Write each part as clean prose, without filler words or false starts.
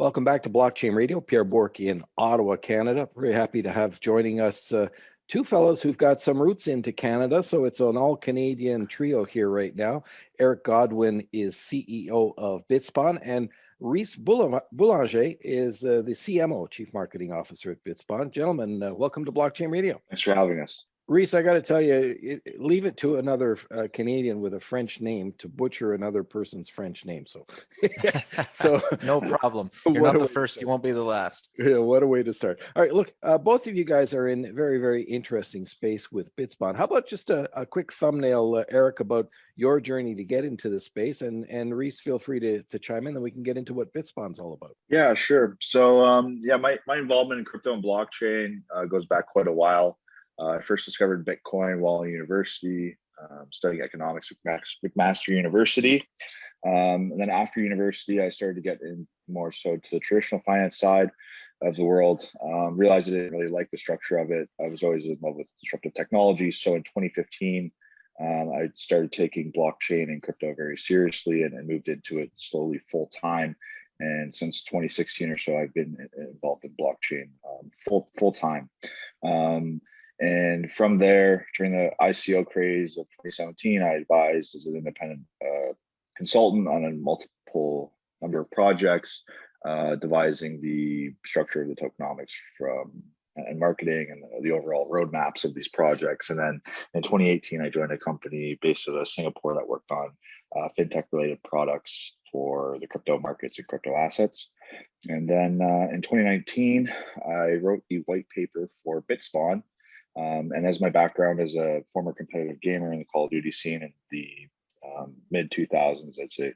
Welcome back to Blockchain Radio. Pierre Bourque in Ottawa, Canada. Very happy to have joining us two fellows who've got some roots into Canada. So it's an all-Canadian trio here right now. Eric Godwin is CEO of Bitspawn, and Rhys Boulanger is the CMO, Chief Marketing Officer at Bitspawn. Gentlemen, welcome to Blockchain Radio. Thanks for having us. Rhys, I got to tell you, leave it to another Canadian with a French name to butcher another person's French name. So, No problem. You're not the first. You won't be the last. Yeah, what a way to start. All right, look, both of you guys are in very, very interesting space with Bitspawn. How about just a quick thumbnail, Eric, about your journey to get into the space, and Rhys, feel free to chime in, then we can get into what Bitspawn's all about. Yeah, sure. So, my involvement in crypto and blockchain goes back quite a while. I first discovered Bitcoin while in university, studying economics with McMaster University. And then after university, I started to get in more so to the traditional finance side of the world. Realized I didn't really like the structure of it. I was always in love with disruptive technology. So in 2015, I started taking blockchain and crypto very seriously and moved into it slowly full time. And since 2016 or so, I've been involved in blockchain full time. And from there, during the ICO craze of 2017, I advised as an independent consultant on a multiple number of projects, devising the structure of the tokenomics and marketing and the overall roadmaps of these projects. And then in 2018, I joined a company based out of Singapore that worked on fintech related products for the crypto markets and crypto assets. And then in 2019, I wrote the white paper for Bitspawn. And as my background as a former competitive gamer in the Call of Duty scene in the mid 2000s, I'd say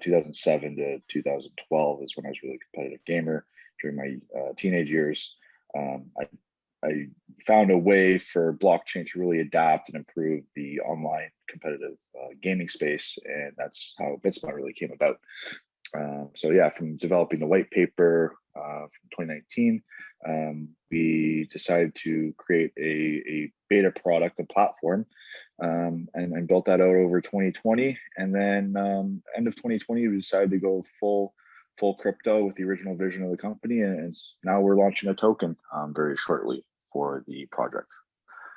2007 to 2012 is when I was really a competitive gamer during my teenage years. I found a way for blockchain to really adapt and improve the online competitive gaming space, and that's how Bitspawn really came about. From developing the white paper from 2019, we decided to create a beta product and platform, and built that out over 2020. And then end of 2020, we decided to go full crypto with the original vision of the company, and now we're launching a token very shortly for the project.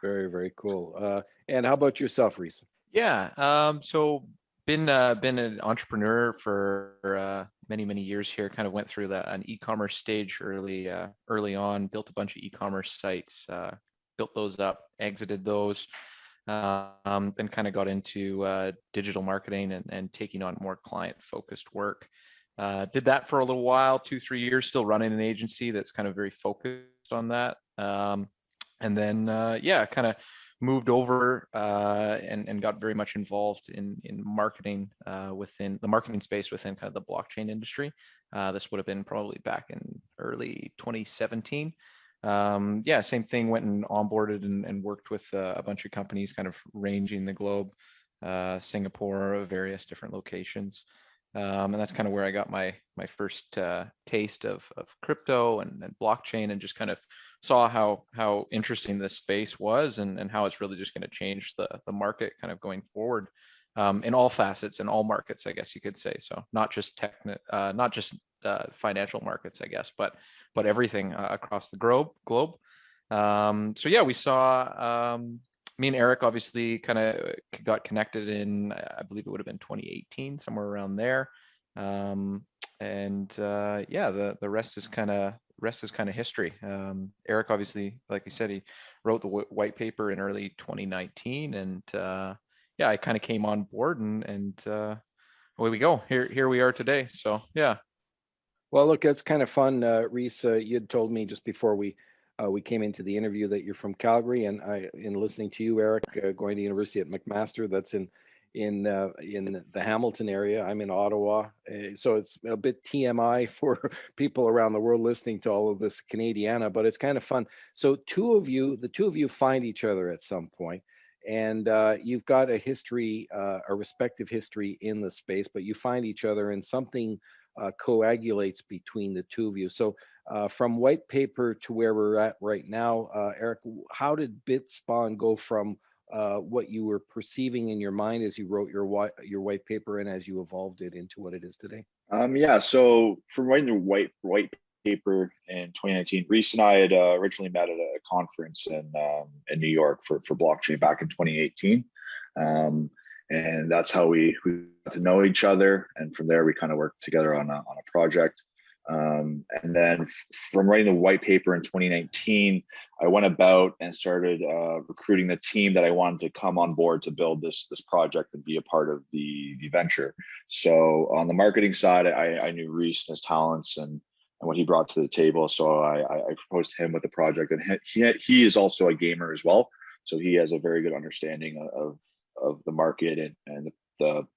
Very, very cool. And how about yourself, Rhys? Yeah. So been an entrepreneur for many years here. Kind of went through an e-commerce stage early on. Built a bunch of e-commerce sites, built those up, exited those, then kind of got into digital marketing and taking on more client-focused work. Did that for a little while, 2-3 years, still running an agency that's kind of very focused on that. And then kind of moved over and got very much involved in marketing within the marketing space within kind of the blockchain industry. This would have been probably back in early 2017. Same thing, went and onboarded and worked with a bunch of companies kind of ranging the globe, Singapore, various different locations. And that's kind of where I got my first taste of crypto and blockchain, and just kind of saw how interesting this space was and how it's really just going to change the market kind of going forward, in all facets and all markets, I guess you could say. So not just financial markets, I guess, but everything across the globe. We saw me and Eric obviously kind of got connected in, I believe it would have been 2018, somewhere around there. The rest is kind of history. Eric, obviously, like you said, he wrote the white paper in early 2019, and I kind of came on board, and away we go. Here we are today. So yeah. Well, look, it's kind of fun, Rhys. You had told me just before we came into the interview that you're from Calgary, and in listening to you, Eric, going to university at McMaster, that's in the Hamilton area. I'm in Ottawa, so it's a bit TMI for people around the world listening to all of this Canadiana, but it's kind of fun. So the two of you find each other at some point, and you've got a history, a respective history in the space, but you find each other and something coagulates between the two of you. So from white paper to where we're at right now, Eric, how did Bitspawn go from what you were perceiving in your mind as you wrote your white paper and as you evolved it into what it is today? Yeah, so from writing the white paper in 2019, Reese and I had originally met at a conference in New York for blockchain back in 2018. And that's how we got to know each other. And from there, we kind of worked together on a project. And then from writing the white paper in 2019, I went about and started recruiting the team that I wanted to come on board to build this project and be a part of the venture. So on the marketing side, I knew Reese and his talents and what he brought to the table. So I proposed to him with the project, and he is also a gamer as well. So he has a very good understanding of the market and the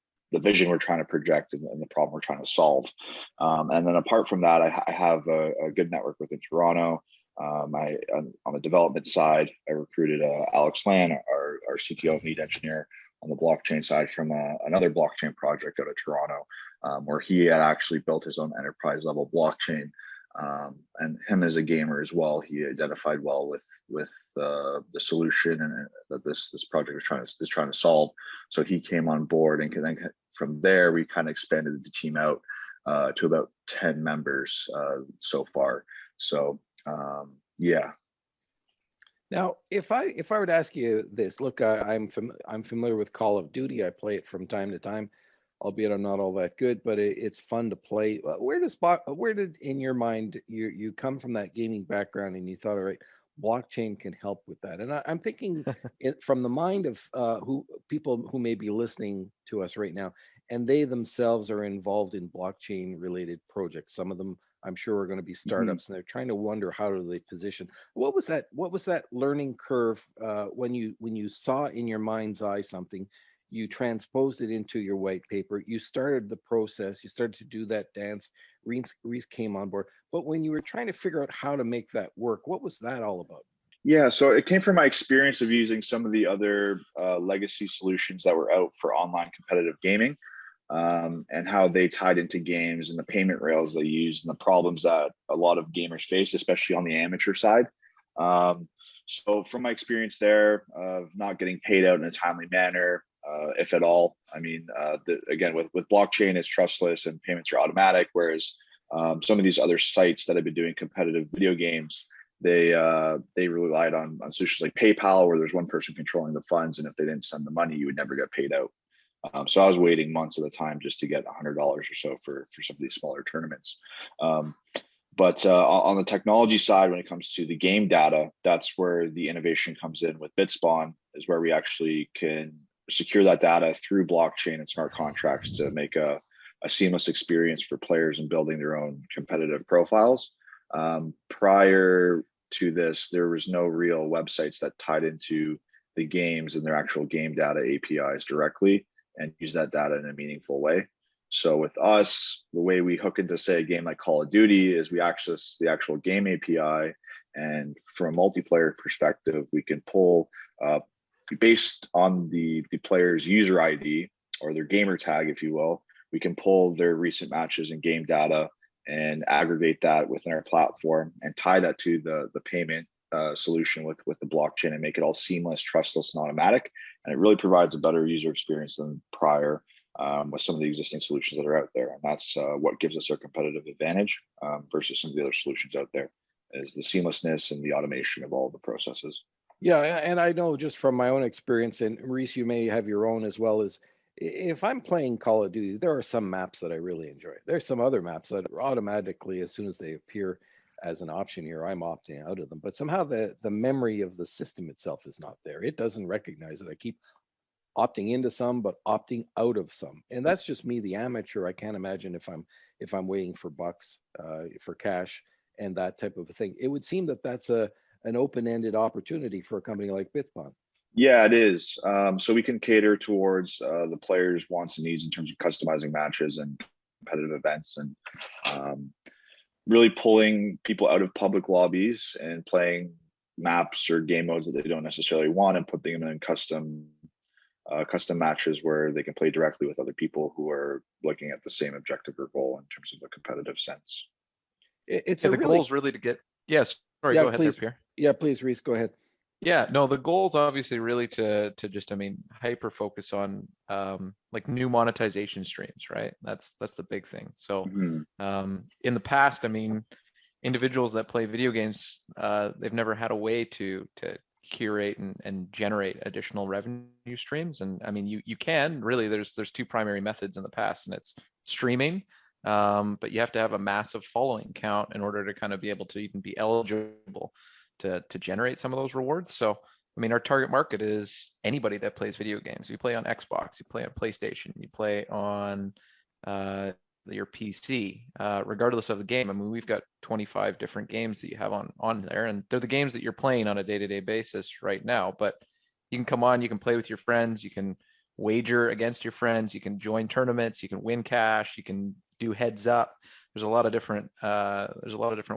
vision we're trying to project and the problem we're trying to solve. And then apart from that, I have a good network within Toronto. On the development side, I recruited Alex Lan, our CTO lead engineer on the blockchain side from another blockchain project out of Toronto, where he had actually built his own enterprise level blockchain. And him as a gamer as well, he identified well with the solution and that this project is trying to solve. So he came on board, and then from there we kind of expanded the team out to about 10 members so far. So yeah. Now, if I were to ask you this, look, I'm familiar with Call of Duty. I play it from time to time, albeit I'm not all that good, but it's fun to play. Where did in your mind you come from that gaming background and you thought, all right, blockchain can help with that? And I'm thinking from the mind of people who may be listening to us right now, and they themselves are involved in blockchain related projects. Some of them, I'm sure, are going to be startups, and they're trying to wonder how do they position. What was that learning curve when you saw in your mind's eye something? You transposed it into your white paper. You started the process. You started to do that dance. Reese came on board. But when you were trying to figure out how to make that work, what was that all about? Yeah, so it came from my experience of using some of the other legacy solutions that were out for online competitive gaming, and how they tied into games and the payment rails they used and the problems that a lot of gamers face, especially on the amateur side. So from my experience there of not getting paid out in a timely manner, if at all. I mean, again, with blockchain, it's trustless and payments are automatic, whereas some of these other sites that have been doing competitive video games, they relied on solutions like PayPal, where there's one person controlling the funds, and if they didn't send the money, you would never get paid out. So I was waiting months at a time just to get $100 or so for some of these smaller tournaments. But on the technology side, when it comes to the game data, that's where the innovation comes in with Bitspawn, is where we actually can secure that data through blockchain and smart contracts to make a seamless experience for players in building their own competitive profiles. Prior to this, there was no real websites that tied into the games and their actual game data APIs directly and use that data in a meaningful way. So with us, the way we hook into, say, a game like Call of Duty is we access the actual game API, and from a multiplayer perspective, we can pull based on the player's user ID or their gamer tag, if you will. We can pull their recent matches and game data and aggregate that within our platform and tie that to the payment solution with the blockchain and make it all seamless, trustless, and automatic. And it really provides a better user experience than prior with some of the existing solutions that are out there. And that's what gives us our competitive advantage versus some of the other solutions out there, is the seamlessness and the automation of all the processes. Yeah, and I know just from my own experience, and Reese, you may have your own as well, as if I'm playing Call of Duty, there are some maps that I really enjoy. There's some other maps that are automatically, as soon as they appear as an option here, I'm opting out of them. But somehow the memory of the system itself is not there. It doesn't recognize it. I keep opting into some, but opting out of some. And that's just me, the amateur. I can't imagine if I'm waiting for bucks, for cash and that type of a thing. It would seem that that's an open-ended opportunity for a company like Bitspawn. Yeah, it is. So we can cater towards the players' wants and needs in terms of customizing matches and competitive events, and really pulling people out of public lobbies and playing maps or game modes that they don't necessarily want, and putting them in custom matches where they can play directly with other people who are looking at the same objective or goal in terms of a competitive sense. It's the goal is really to get. Yes. Sorry. Go ahead, please. there, Pierre. Yeah, please, Reese, go ahead. Yeah, no, the goal is obviously really to just, I mean, hyper focus on like new monetization streams, right? That's the big thing. So Mhm. in the past, I mean, individuals that play video games, they've never had a way to curate and generate additional revenue streams. And I mean, you can really, there's two primary methods in the past, and it's streaming, but you have to have a massive following count in order to kind of be able to even be eligible to generate some of those rewards. So I mean, our target market is anybody that plays video games. You play on Xbox, you play on PlayStation, you play on uh, your PC, regardless of the game. I mean, we've got 25 different games that you have on there, and they're the games that you're playing on a day-to-day basis right now. But you can come on, you can play with your friends, you can wager against your friends, you can join tournaments, you can win cash, you can do heads up. There's a lot of different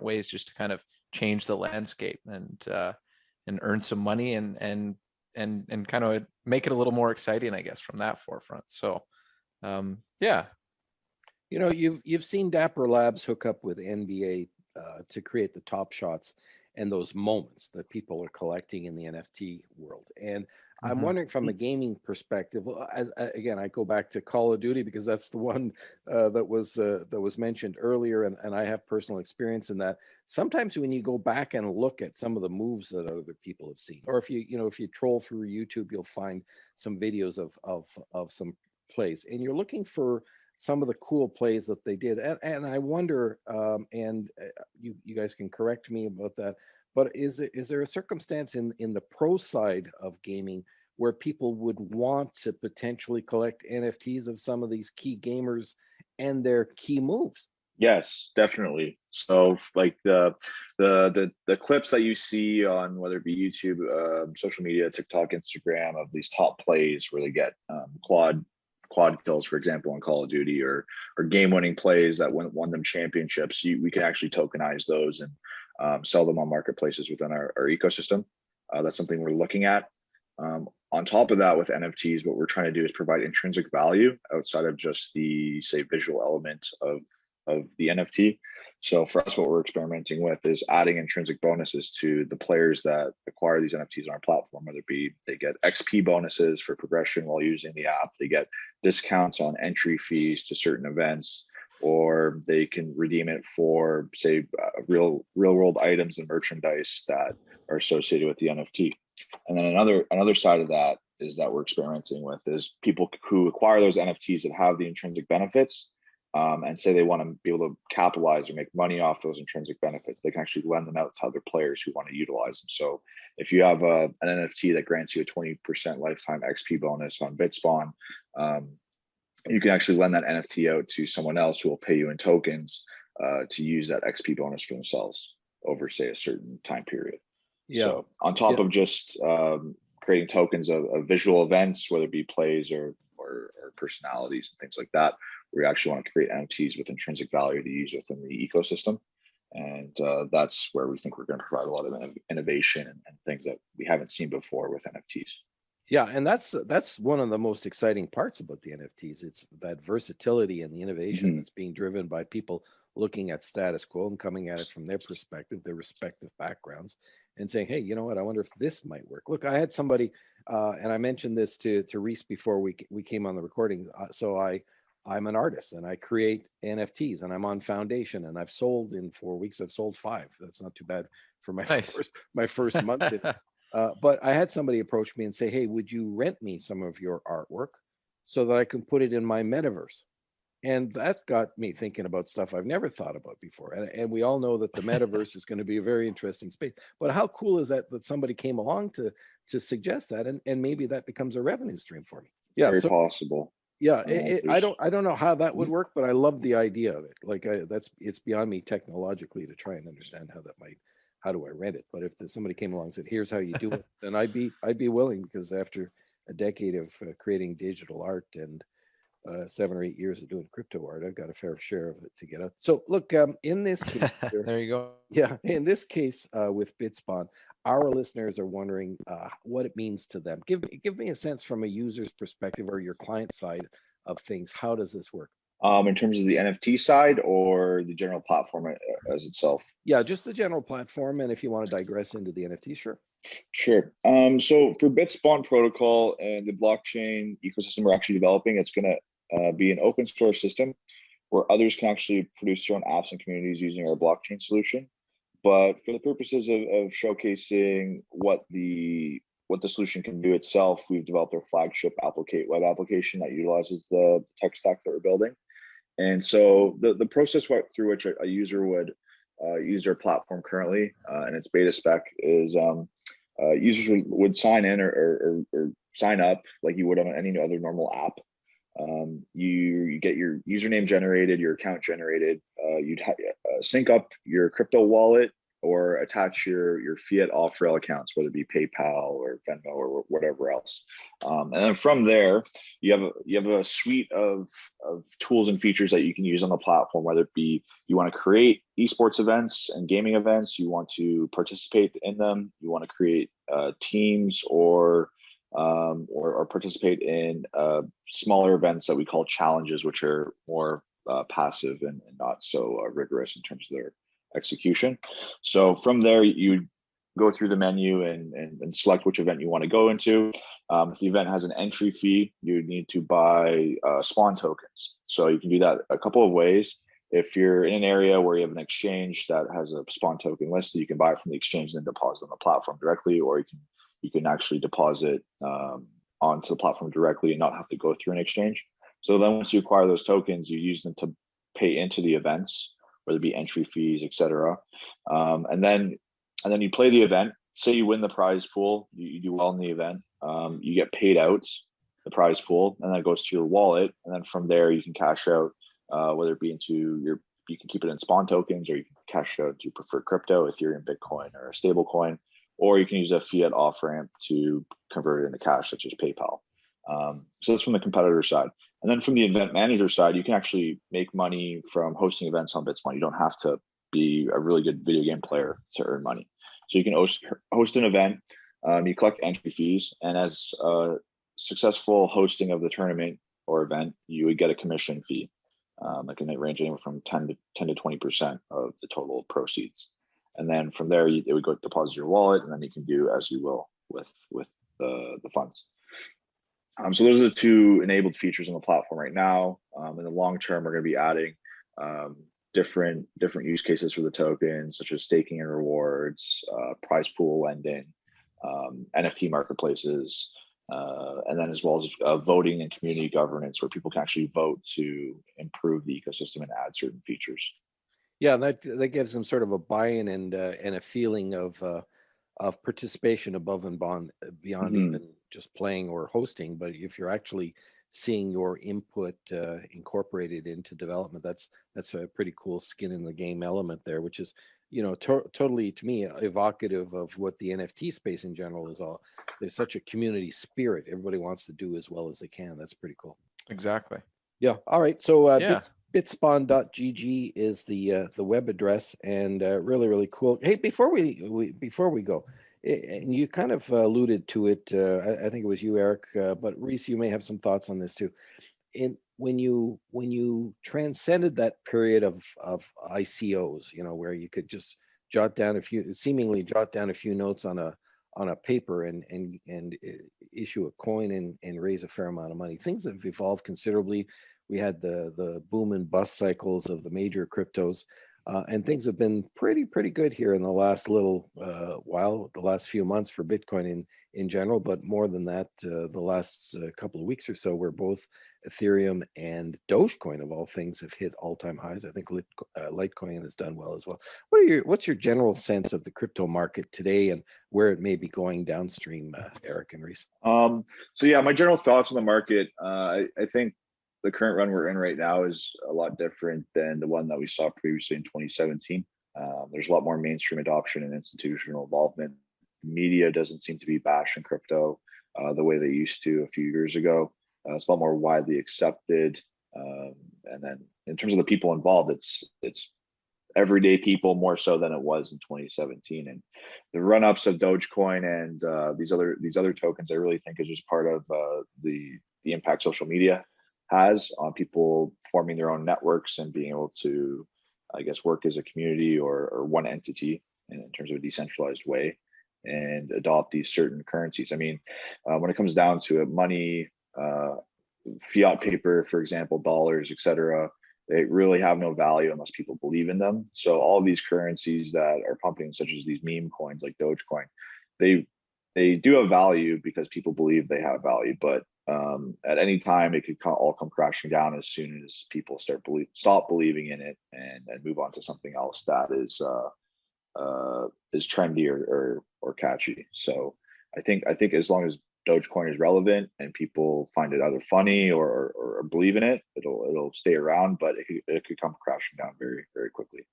ways just to kind of change the landscape and earn some money and kind of make it a little more exciting, I guess, from that forefront. So yeah. You know, you've seen Dapper Labs hook up with NBA to create the top shots and those moments that people are collecting in the NFT world. And I'm Mhm. wondering from a gaming perspective, again, I go back to Call of Duty because that's the one that was mentioned earlier, and I have personal experience in that. Sometimes when you go back and look at some of the moves that other people have seen, or if you troll through YouTube, you'll find some videos of some plays, and you're looking for some of the cool plays that they did. And I wonder, and you guys can correct me about that, but is there a circumstance in the pro side of gaming where people would want to potentially collect NFTs of some of these key gamers and their key moves? Yes, definitely. So like the clips that you see on whether it be YouTube, social media, TikTok, Instagram of these top plays where they get quad kills, for example, in Call of Duty, or game winning plays that won them championships. We can actually tokenize those and sell them on marketplaces within our ecosystem. That's something we're looking at. On top of that, with NFTs, what we're trying to do is provide intrinsic value outside of just the, say, visual element of the NFT. So for us, what we're experimenting with is adding intrinsic bonuses to the players that acquire these NFTs on our platform, whether it be they get XP bonuses for progression while using the app, they get discounts on entry fees to certain events, or they can redeem it for, say, real world items and merchandise that are associated with the NFT. And then another side of that is that we're experimenting with is people who acquire those NFTs that have the intrinsic benefits, and say they want to be able to capitalize or make money off those intrinsic benefits. They can actually lend them out to other players who want to utilize them. So if you have an NFT that grants you a 20% lifetime XP bonus on Bitspawn, you can actually lend that NFT out to someone else who will pay you in tokens to use that XP bonus for themselves over, say, a certain time period. Yeah. So on top of just creating tokens of visual events, whether it be plays or personalities and things like that, we actually want to create NFTs with intrinsic value to use within the ecosystem. And that's where we think we're going to provide a lot of innovation and things that we haven't seen before with NFTs. Yeah, and that's one of the most exciting parts about the NFTs. It's that versatility and the innovation that's being driven by people looking at status quo and coming at it from their perspective, their respective backgrounds, and saying, "Hey, you know what? I wonder if this might work." Look, I had somebody, and I mentioned this to Reese before we came on the recording. I'm an artist and I create NFTs, and I'm on Foundation, and I've sold in 4 weeks. I've sold 5. That's not too bad for my Nice. first month. But I had somebody approach me and say, "Hey, would you rent me some of your artwork so that I can put it in my metaverse?" And that got me thinking about stuff I've never thought about before. And we all know that the metaverse is going to be a very interesting space. But how cool is that somebody came along to suggest that, and maybe that becomes a revenue stream for me? Yeah. Very So possible. yeah, I don't know how that would Mhm. work, but I love the idea of it. Like it's beyond me technologically to try and understand how that might. How do I rent it? But if somebody came along and said, "Here's how you do it," then I'd be willing, because after a decade of creating digital art and 7 or 8 years of doing crypto art, I've got a fair share of it to get out. So look, in this case, There you go. yeah, in this case with Bitspawn, our listeners are wondering what it means to them. Give me a sense from a user's perspective or your client side of things. How does this work? In terms of the NFT side or the general platform as itself? Yeah, just the general platform, and if you want to digress into the NFT, sure. Sure. So for Bitspawn protocol and the blockchain ecosystem we're actually developing, it's going to be an open source system where others can actually produce their own apps and communities using our blockchain solution. But for the purposes of showcasing what the solution can do itself, we've developed our flagship web application that utilizes the tech stack that we're building. And so the process through which a user would use our platform currently, and its beta spec is users would sign in or sign up like you would on any other normal app. You get your username generated, your account generated. You'd sync up your crypto wallet or attach your fiat off-rail accounts, whether it be PayPal or Venmo or whatever else. And then from there, you have a suite of tools and features that you can use on the platform, whether it be you want to create esports events and gaming events, you want to participate in them, you want to create teams or participate in smaller events that we call challenges, which are more passive and not so rigorous in terms of their execution. So from there, you go through the menu and select which event you want to go into. If the event has an entry fee, you need to buy spawn tokens. So you can do that a couple of ways. If you're in an area where you have an exchange that has a spawn token listed, you can buy it from the exchange and then deposit on the platform directly, or you can actually deposit onto the platform directly and not have to go through an exchange. So then once you acquire those tokens, you use them to pay into the events, whether it be entry fees, etc. And then you play the event. Say you win the prize pool, you do well in the event, you get paid out the prize pool, and then it goes to your wallet. And then from there, you can cash out, whether it be you can keep it in spawn tokens, or you can cash out to preferred crypto, Ethereum, Bitcoin, or a stable coin, or you can use a fiat off ramp to convert it into cash, such as PayPal. So that's from the competitor side. And then from the event manager side, you can actually make money from hosting events on Bitspawn. You don't have to be a really good video game player to earn money. So you can host an event, you collect entry fees, and as a successful hosting of the tournament or event, you would get a commission fee. That can range anywhere from 10 to 20% of the total proceeds. And then from there, it would go deposit your wallet, and then you can do as you will with the funds. So those are the two enabled features on the platform right now. In the long term, we're going to be adding different use cases for the tokens, such as staking and rewards, prize pool lending, NFT marketplaces, and then as well as voting and community governance, where people can actually vote to improve the ecosystem and add certain features. Yeah, that gives them sort of a buy-in and a feeling of participation above and beyond even just playing or hosting. But if you're actually seeing your input incorporated into development, that's a pretty cool skin in the game element there, which is totally, to me, evocative of what the NFT space in general is all. There's such a community spirit. Everybody wants to do as well as they can. That's pretty cool. Exactly. Yeah. All right. So Yeah. Bitspawn.gg is the web address, and really cool. Hey, before we go, and you kind of alluded to it. I think it was you, Eric, but Reese, you may have some thoughts on this too. When you transcended that period of ICOs, where you could just seemingly jot down a few notes on a paper and issue a coin and raise a fair amount of money. Things have evolved considerably. We had the boom and bust cycles of the major cryptos, and things have been pretty good here in the last little while, the last few months for Bitcoin in general, but more than that, the last couple of weeks or so, where both Ethereum and Dogecoin, of all things, have hit all-time highs. I think Litecoin has done well as well. What's your general sense of the crypto market today and where it may be going downstream, Eric and Reese? So yeah, my general thoughts on the market. I think the current run we're in right now is a lot different than the one that we saw previously in 2017. There's a lot more mainstream adoption and institutional involvement. The media doesn't seem to be bashing crypto the way they used to a few years ago. It's a lot more widely accepted. And then in terms of the people involved, it's everyday people more so than it was in 2017. And the run-ups of Dogecoin and these other tokens, I really think is just part of the impact social media has on people forming their own networks and being able to, I guess, work as a community or one entity in terms of a decentralized way. and adopt these certain currencies. I mean, when it comes down to it, money, fiat paper, for example, dollars, etc., they really have no value unless people believe in them. So all of these currencies that are pumping, such as these meme coins like Dogecoin, they do have value because people believe they have value. But at any time, it could all come crashing down as soon as people stop believing in it and move on to something else that is trendy or catchy. So I think as long as Dogecoin is relevant and people find it either funny or believe in it, it'll stay around, but it could come crashing down very, very quickly.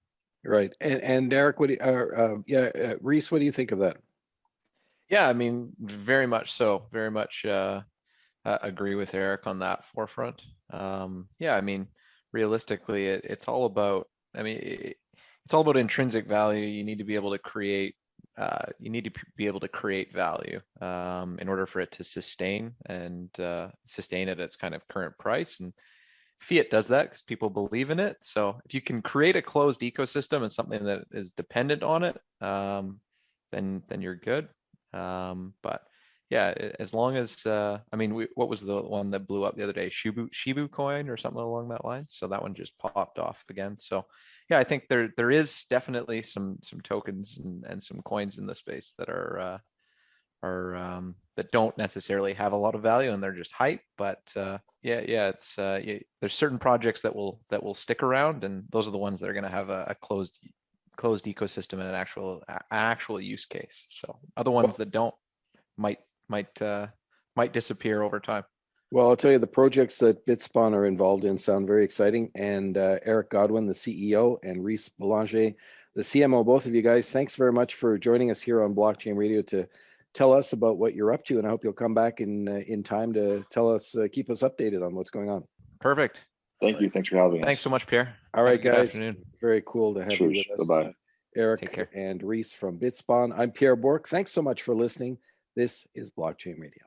Right. And Eric, Reese, what do you think of that? Yeah, I mean, very much so. Very much agree with Eric on that forefront. Yeah, I mean, realistically, it's all about. I mean, it's all about intrinsic value. You need to be able to create. You need to be able to create value in order for it to sustain and sustain it at its kind of current price. And fiat does that because people believe in it. So if you can create a closed ecosystem and something that is dependent on it, then you're good. But yeah, as long as I mean, what was the one that blew up the other day? Shibu coin or something along that line. So that one just popped off again. So yeah, I think there is definitely some tokens and some coins in the space that are that don't necessarily have a lot of value and they're just hype. But it's there's certain projects that will stick around, and those are the ones that are going to have a closed ecosystem and an actual use case. So other ones that don't might disappear over time. Well, I'll tell you, the projects that Bitspawn are involved in sound very exciting. And Eric Godwin, the CEO, and Reese Belanger, the CMO, both of you guys, thanks very much for joining us here on Blockchain Radio to tell us about what you're up to. And I hope you'll come back in time to tell us, keep us updated on what's going on. Perfect. Thank you. Thanks for having us. Thanks so much, Pierre. All right, guys. Afternoon. Very cool to have you with us. Bye-bye. Eric and Reese from Bitspawn. I'm Pierre Bourque. Thanks so much for listening. This is Blockchain Radio.